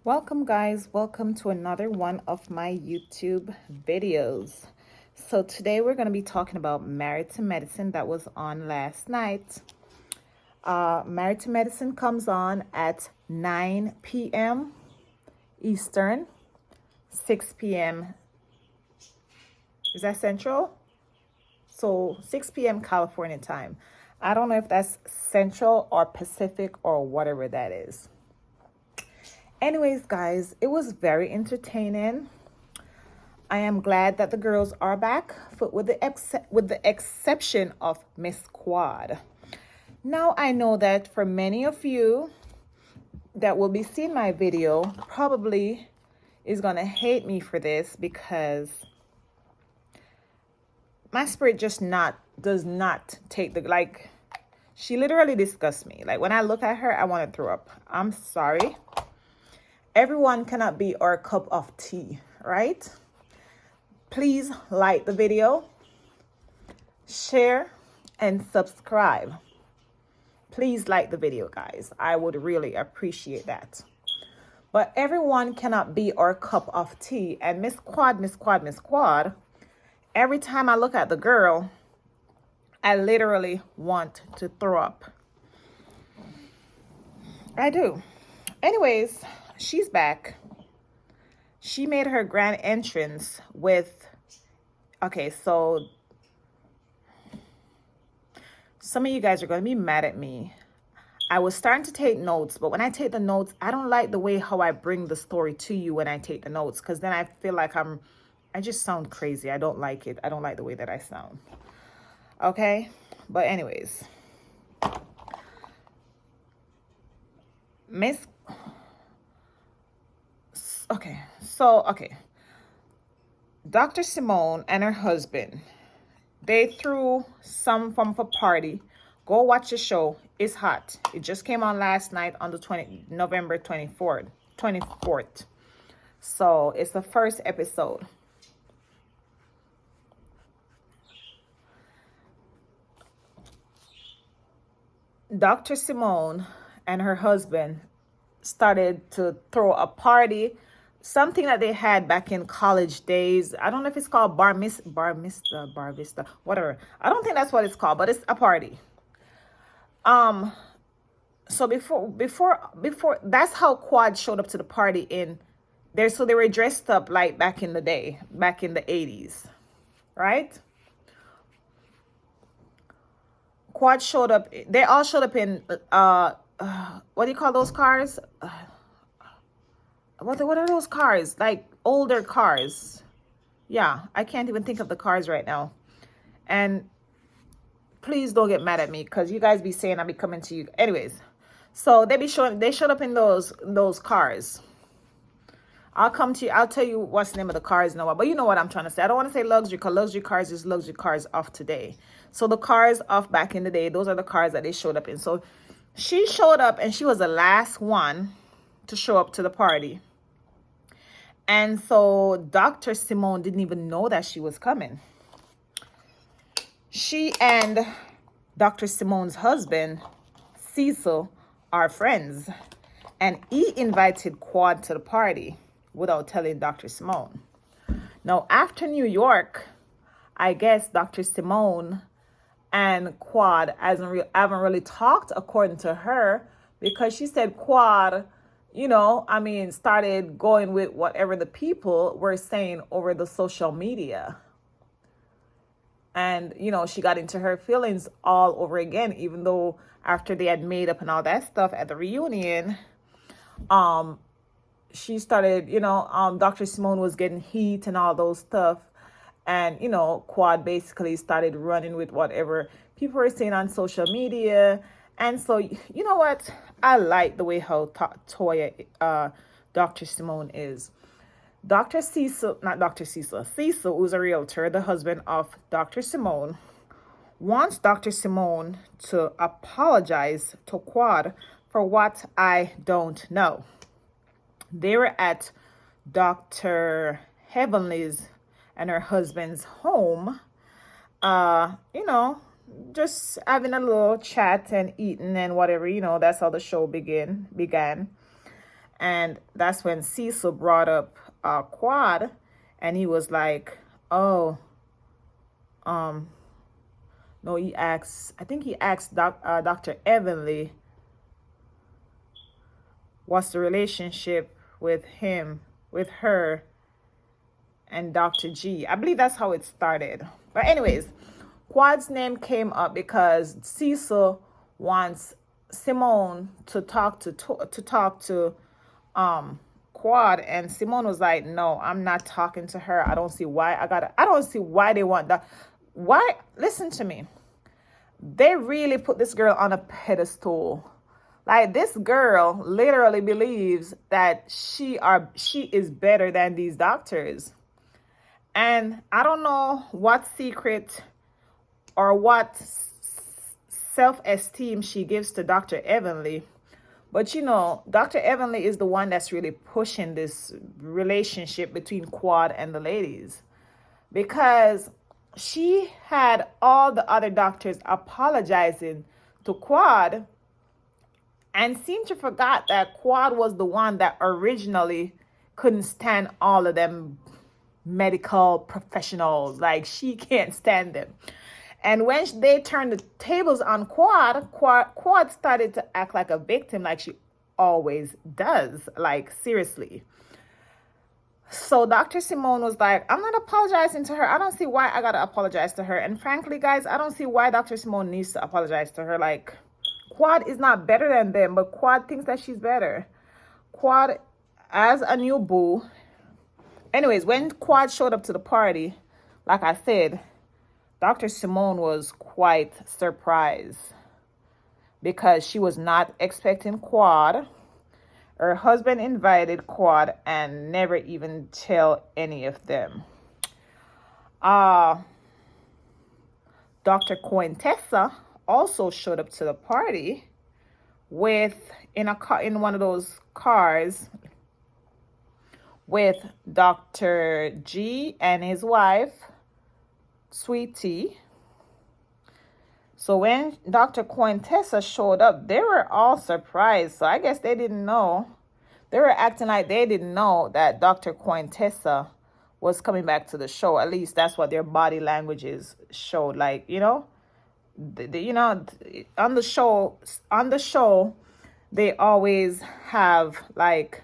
Welcome guys, welcome to another one of my YouTube videos. So today we're going to be talking about Married to Medicine that was on last night. Married to Medicine comes on at 9 p.m. Eastern, 6 p.m. Is that Central? So 6 p.m. California time. I don't know if that's Central or Pacific or whatever that is. Anyways, guys, it was very entertaining. I am glad that the girls are back, but with the exception of Miss Quad. Now I know that for many of you that will be seeing my video probably is gonna hate me for this because my spirit just does not take the like. She literally disgusts me. Like when I look at her, I want to throw up. I'm sorry. Everyone cannot be our cup of tea, right? Please like the video, share, and subscribe. Please like the video, guys. I would really appreciate that. But everyone cannot be our cup of tea. And Miss Quad, every time I look at the girl, I literally want to throw up. I do. Anyways, she's back. She made her grand entrance with, okay, so some of you guys are going to be mad at me. I was starting to take notes, but when I take the notes, I don't like the way how I bring the story to you when I take the notes, because then I feel like I just sound crazy. I don't like it. I don't like the way that I sound. Okay? But anyways, Miss, okay, Dr. Simone and her husband, they threw some form of a party. Go watch the show. It's hot. It just came on last night on the November 24th. So it's the first episode. Dr. Simone and her husband started to throw a party, something that they had back in college days. I don't know if it's called bar vista, whatever. I don't think that's what it's called, but it's a party. So before that's how Quad showed up to the party in there. So they were dressed up like back in the day, back in the 80s, right? Quad showed up. They all showed up in what do you call those cars? What are those cars? Like older cars. Yeah, I can't even think of the cars right now. And please don't get mad at me because you guys be saying I be coming to you. Anyways, so they showed up in those cars. I'll come to you. I'll tell you what's the name of the cars and what. But you know what I'm trying to say. I don't want to say luxury because luxury cars is luxury cars of today. So the cars of back in the day, those are the cars that they showed up in. So she showed up and she was the last one to show up to the party. And so Dr. Simone didn't even know that she was coming. She and Dr. Simone's husband, Cecil, are friends. And he invited Quad to the party without telling Dr. Simone. Now, after New York, I guess Dr. Simone and Quad haven't really talked according to her, because she said Quad, started going with whatever the people were saying over the social media. And, she got into her feelings all over again, even though after they had made up and all that stuff at the reunion, she started, Dr. Simone was getting heat and all those stuff. And, Quad basically started running with whatever people were saying on social media. And so, you know what? I like the way how Dr. Simone is. Cecil, who's a realtor, the husband of Dr. Simone, wants Dr. Simone to apologize to Quad for what I don't know. They were at Dr. Heavenly's and her husband's home, just having a little chat and eating and whatever, that's how the show began. And that's when Cecil brought up Quad, and he was like, oh, um, no, he asked, I think he asked Dr. Evanly, what's the relationship with him, with her, and Dr. G. I believe that's how it started. But anyways, Quad's name came up because Cecil wants Simone to talk to Quad, and Simone was like, "No, I'm not talking to her. I don't see why I don't see why they want that. Why? Listen to me. They really put this girl on a pedestal. Like, this girl literally believes that she is better than these doctors. And I don't know what secret or what self-esteem she gives to Dr. Evanly. But you know, Dr. Evanly is the one that's really pushing this relationship between Quad and the ladies. Because she had all the other doctors apologizing to Quad and seemed to forget that Quad was the one that originally couldn't stand all of them medical professionals. Like, she can't stand them. And when they turned the tables on Quad started to act like a victim, like she always does. Like, seriously. So Dr. Simone was like, I'm not apologizing to her. I don't see why I gotta apologize to her. And frankly, guys, I don't see why Dr. Simone needs to apologize to her. Like, Quad is not better than them, but Quad thinks that she's better. Quad as a new boo. Anyways, when Quad showed up to the party, like I said, Dr. Simone was quite surprised because she was not expecting Quad. Her husband invited Quad and never even tell any of them. Dr. Cointessa also showed up to the party in one of those cars with Dr. G and his wife, Sweet Tea. So when Dr. Cointessa showed up, they were all surprised. So I guess they didn't know. They were acting like they didn't know that Dr. Cointessa was coming back to the show. At least that's what their body languages showed. Like, you know, on the show, they always have, like,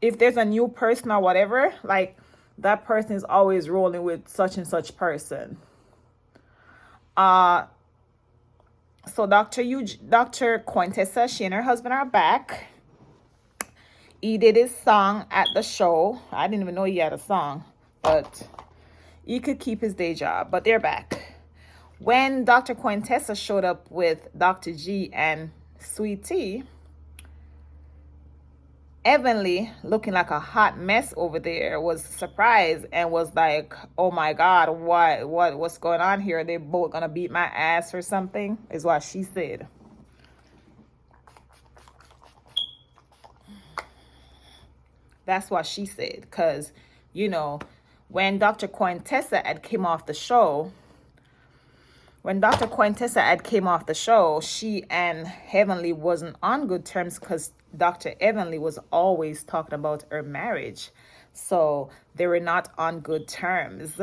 if there's a new person or whatever, like, that person is always rolling with such and such person. So Dr. Cointessa, she and her husband are back. He did his song at the show. I didn't even know he had a song, but he could keep his day job. But they're back. When Dr. Cointessa showed up with Dr. G and Sweet Tea, Evanly, looking like a hot mess over there, was surprised and was like, "Oh my God, what's going on here? Are they both gonna beat my ass or something?" Is what she said. That's what she said, because, you know, when Dr. Cointessa had came off the show, she and Evanly wasn't on good terms because Dr. Evanly was always talking about her marriage. So they were not on good terms.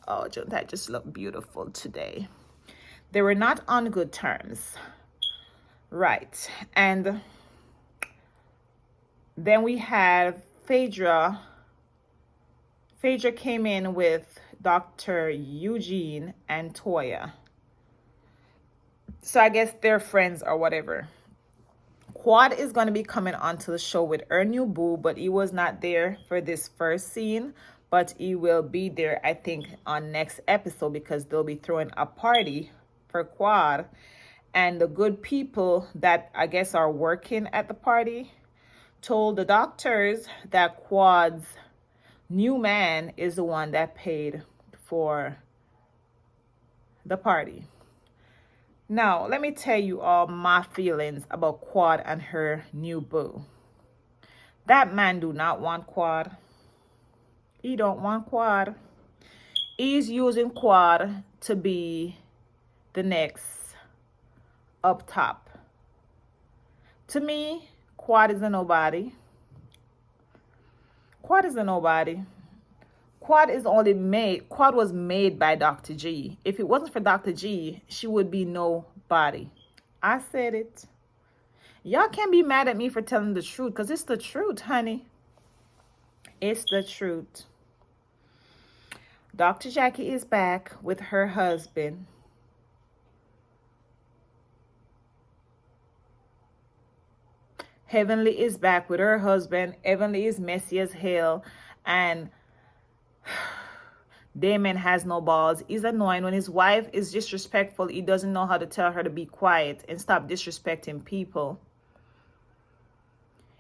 Oh, don't I just look beautiful today? They were not on good terms. Right. And then we had Phaedra. Phaedra came in with Dr. Eugene and Toya. So I guess they're friends or whatever. Quad is going to be coming onto the show with her new boo, but he was not there for this first scene. But he will be there, I think, on next episode, because they'll be throwing a party for Quad. And the good people that I guess are working at the party told the doctors that Quad's new man is the one that paid for the party. Now, let me tell you all my feelings about Quad and her new boo. That man do not want Quad. He don't want Quad. He's using Quad to be the next up top. To me, Quad is a nobody. Quad is a nobody. Quad is only made, Quad was made by Dr. G. If it wasn't for Dr. G, she would be nobody. I said it. Y'all can't be mad at me for telling the truth, because it's the truth, honey. It's the truth. Dr. Jackie is back with her husband. Heavenly is back with her husband. Heavenly is messy as hell. And Damon has no balls. He's annoying. When his wife is disrespectful, he doesn't know how to tell her to be quiet and stop disrespecting people.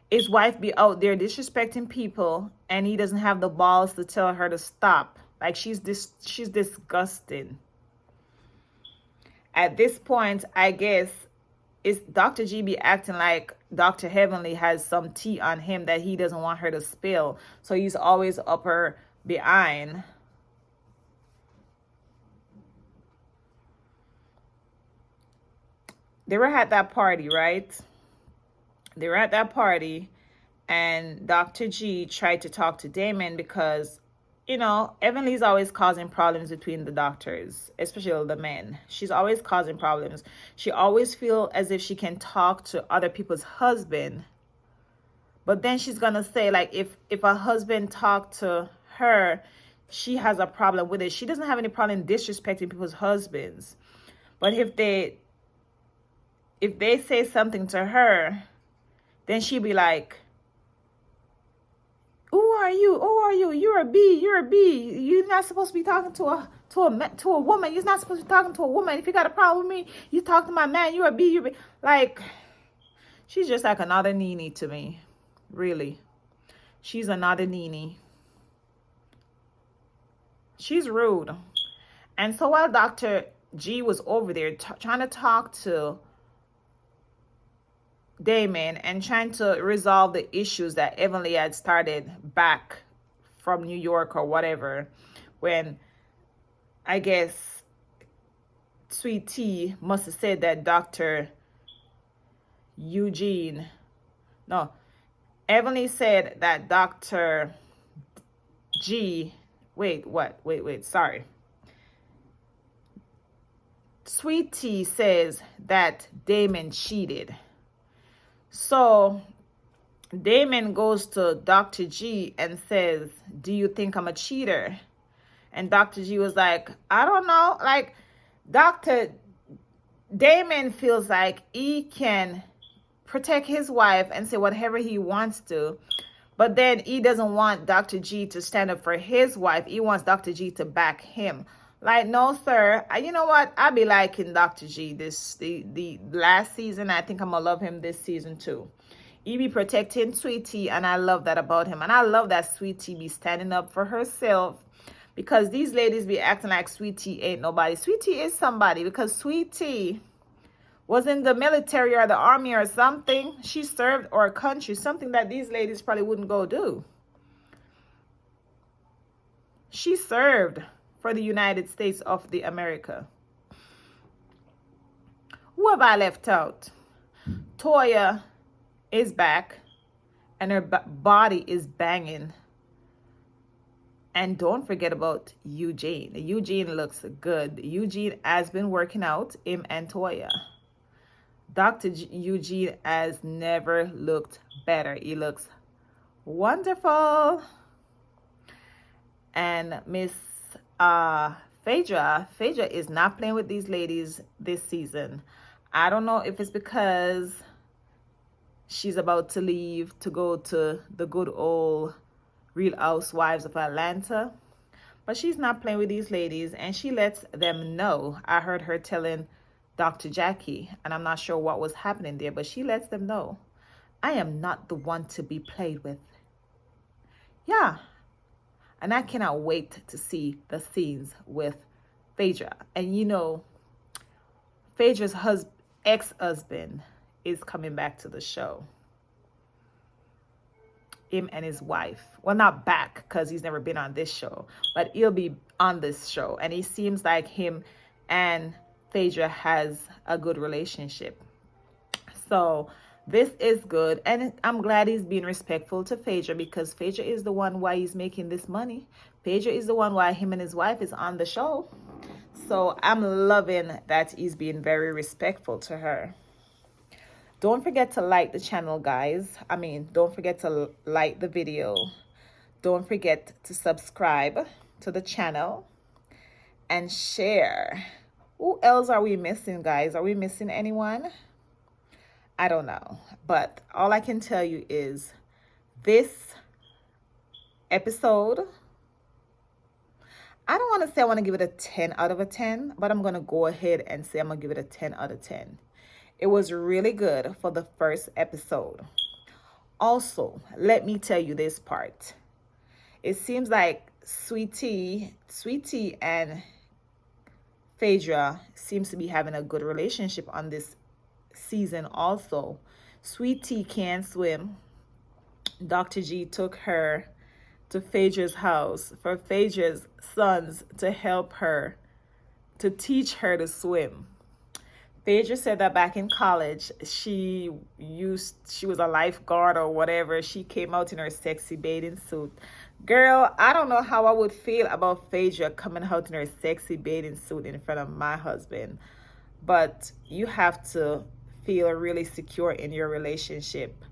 His wife be out there disrespecting people, and he doesn't have the balls to tell her to stop. Like, she's disgusting. At this point, I guess it's Dr. G be acting like Dr. Heavenly has some tea on him that he doesn't want her to spill. So he's always up her behind. They were at that party, right? They were at that party, and Dr. G tried to talk to Damon because, you know, Heavenly's always causing problems between the doctors, especially the men. She's always causing problems. She always feels as if she can talk to other people's husband. But then she's going to say, like, if a husband talked to her, she has a problem with it. She doesn't have any problem disrespecting people's husbands. But if they say something to her, then she'll be like, who are you? Who are you? You're a B. You're a B. You're not supposed to be talking to a woman. You're not supposed to be talking to a woman. If you got a problem with me, you talk to my man. You're a B. You're a B. Like, she's just like another Nene to me. Really. She's another Nene. She's rude. And so while Dr. G was over there trying to talk to Damon and trying to resolve the issues that Heavenly had started back from New York or whatever, when I guess Sweet Tea must have said that Heavenly said that Dr. G, sorry. Sweet Tea says that Damon cheated. So Damon goes to Dr. G and says, do you think I'm a cheater? And Dr. G was like, I don't know. Like, Damon feels like he can protect his wife and say whatever he wants to. But then he doesn't want Dr. G to stand up for his wife. He wants Dr. G to back him. Like, no, sir. You know what? I be liking Dr. G the last season. I think I'm going to love him this season too. He be protecting Sweet Tea, and I love that about him. And I love that Sweet Tea be standing up for herself, because these ladies be acting like Sweet Tea ain't nobody. Sweet Tea is somebody, because Sweet Tea was in the military or the army or something. She served our country, something that these ladies probably wouldn't go do. She served for the United States of the America. Who have I left out? Toya is back, and her body is banging. And don't forget about Eugene. Eugene looks good. Eugene has been working out, him and Toya. Dr. Eugene has never looked better. He looks wonderful. And Miss Phaedra is not playing with these ladies this season. I don't know if it's because she's about to leave to go to the good old Real Housewives of Atlanta, but she's not playing with these ladies, and she lets them know. I heard her telling Dr. Jackie, and I'm not sure what was happening there, but she lets them know, I am not the one to be played with. Yeah. And I cannot wait to see the scenes with Phaedra. And you know, Phaedra's ex-husband is coming back to the show. Him and his wife. Well, not back, because he's never been on this show, but he'll be on this show. And it seems like him and Phaedra has a good relationship. So This is good, and I'm glad he's being respectful to Phaedra, because Phaedra is the one why he's making this money. Phaedra is the one why him and his wife is on the show. So I'm loving that he's being very respectful to her. Don't forget to like the channel, guys. Don't forget to like the video. Don't forget to subscribe to the channel and share. Who else are we missing, guys? Are we missing anyone? I don't know. But all I can tell you is this episode, I don't want to say I want to give it a 10 out of a 10, but I'm going to go ahead and say I'm going to give it a 10 out of 10. It was really good for the first episode. Also, let me tell you this part. It seems like Sweetie and Phaedra seems to be having a good relationship on this season also. Sweetie can't swim. Dr. G took her to Phaedra's house for Phaedra's sons to help her, to teach her to swim. Phaedra said that back in college, she was a lifeguard or whatever. She came out in her sexy bathing suit. Girl, I don't know how I would feel about Phaedra coming out in her sexy bathing suit in front of my husband. But you have to feel really secure in your relationship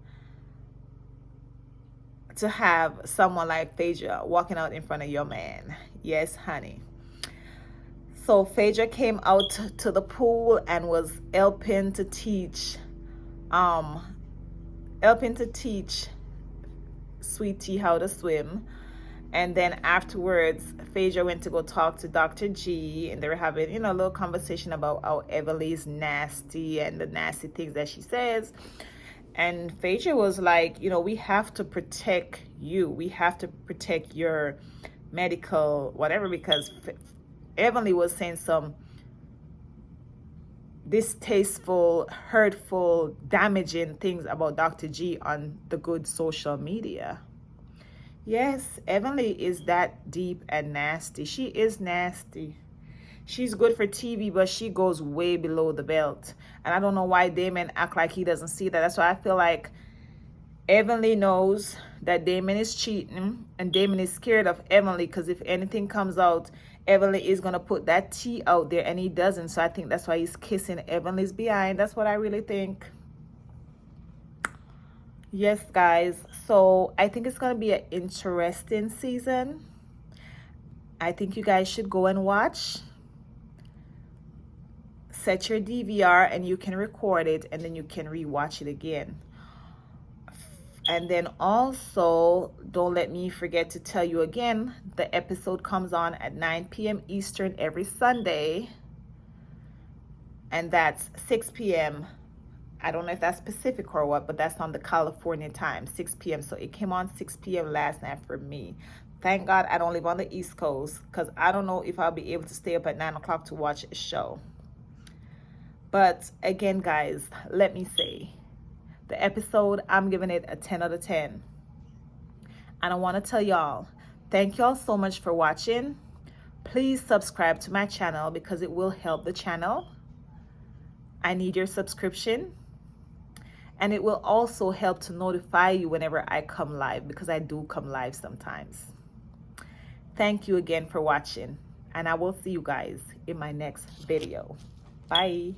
to have someone like Phaedra walking out in front of your man. Yes, honey. So Phaedra came out to the pool and was helping to teach Sweetie how to swim. And then afterwards, Phaedra went to go talk to Dr. G, and they were having, a little conversation about how Everleigh's nasty and the nasty things that she says. And Phaedra was like, we have to protect you. We have to protect your medical whatever, because Everleigh was saying some distasteful, hurtful, damaging things about Dr. G on the good social media. Yes, Everleigh is that deep and nasty. She is nasty. She's good for TV, but she goes way below the belt. And I don't know why Damon act like he doesn't see that. That's why I feel like Everleigh knows that Damon is cheating, and Damon is scared of Everleigh, because if anything comes out, Everleigh is going to put that tea out there, and he doesn't. So I think that's why he's kissing Everleigh's behind. That's what I really think. Yes, guys. So I think it's going to be an interesting season. I think you guys should go and watch. Set your DVR and you can record it, and then you can rewatch it again. And then also, don't let me forget to tell you again, the episode comes on at 9 p.m. Eastern every Sunday. And that's 6 p.m. I don't know if that's Pacific or what, but that's on the California time, 6 p.m. So it came on 6 p.m. last night for me. Thank God I don't live on the East Coast, because I don't know if I'll be able to stay up at 9 o'clock to watch a show. But again, guys, let me say, the episode, I'm giving it a 10 out of 10. And I want to tell y'all, thank y'all so much for watching. Please subscribe to my channel, because it will help the channel. I need your subscription. And it will also help to notify you whenever I come live, because I do come live sometimes. Thank you again for watching. And I will see you guys in my next video. Bye.